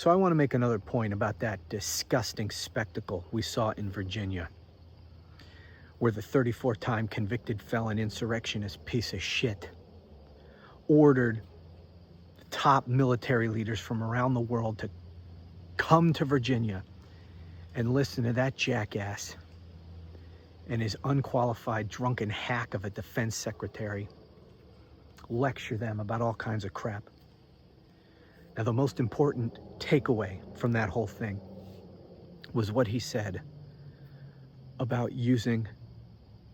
So I want to make another point about that disgusting spectacle we saw in Virginia, where the 34-time convicted felon insurrectionist piece of shit ordered the top military leaders from around the world to come to Virginia and listen to that jackass and his unqualified drunken hack of a defense secretary lecture them about all kinds of crap. Now, the most important takeaway from that whole thing was what he said about using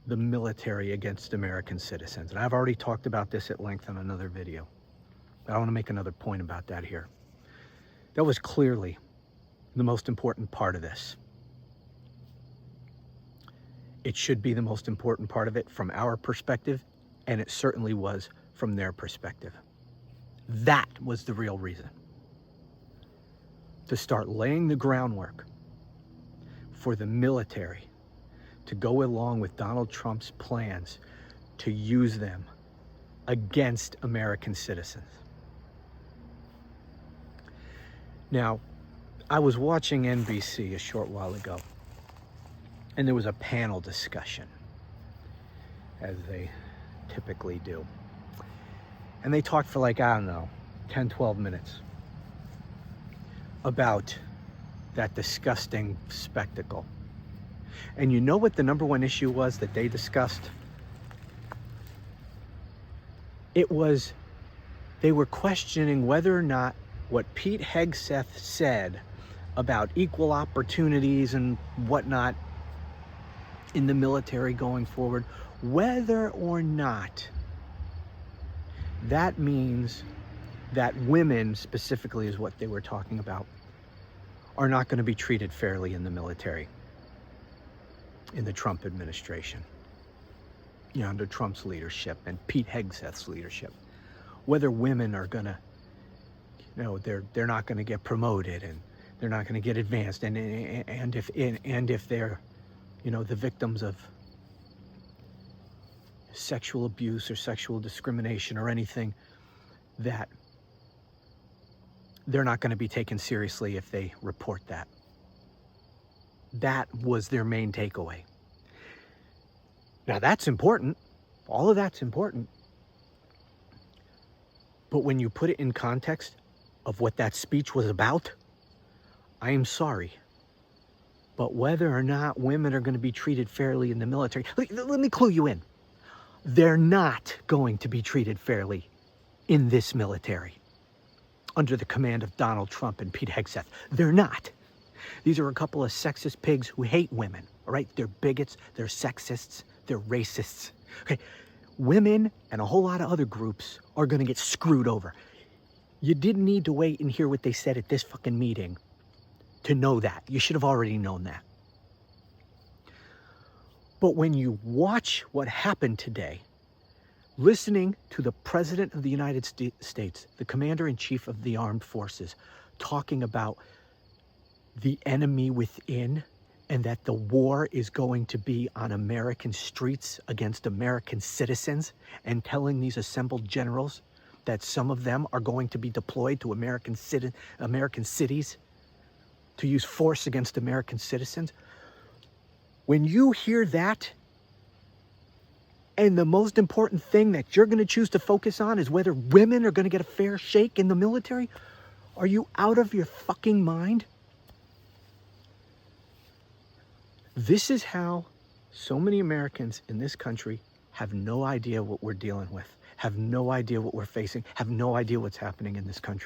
the military against American citizens. And I've already talked about this at length in another video, but I want to make another point about that here. That was clearly the most important part of this. It should be the most important part of it from our perspective, and it certainly was from their perspective. That was the real reason. To start laying the groundwork for the military to go along with Donald Trump's plans to use them against American citizens. Now, I was watching NBC a short while ago, and there was a panel discussion, as they typically do. And they talked for like, I don't know, 10, 12 minutes about that disgusting spectacle. And you know what the number one issue was that they discussed? It was, they were questioning whether or not what Pete Hegseth said about equal opportunities and whatnot in the military going forward, whether or not that means that women, specifically is what they were talking about, are not going to be treated fairly in the military in the Trump administration, you know, under Trump's leadership and Pete Hegseth's leadership. Whether women are going to, you know, they're not going to get promoted and they're not going to get advanced, and if they're, you know, the victims of sexual abuse or sexual discrimination or anything, that they're not going to be taken seriously if they report that. That was their main takeaway. Now that's important. All of that's important. But when you put it in context of what that speech was about, I am sorry, but whether or not women are going to be treated fairly in the military, let me clue you in. They're not going to be treated fairly in this military under the command of Donald Trump and Pete Hegseth. They're not. These are a couple of sexist pigs who hate women, all right? They're bigots, they're sexists, they're racists. Okay, women and a whole lot of other groups are going to get screwed over. You didn't need to wait and hear what they said at this fucking meeting to know that. You should have already known that. But when you watch what happened today, listening to the President of the United States, the Commander-in-Chief of the Armed Forces, talking about the enemy within and that the war is going to be on American streets against American citizens, and telling these assembled generals that some of them are going to be deployed to American cities to use force against American citizens. When you hear that, and the most important thing that you're going to choose to focus on is whether women are going to get a fair shake in the military, are you out of your fucking mind? This is how so many Americans in this country have no idea what we're dealing with, have no idea what we're facing, have no idea what's happening in this country.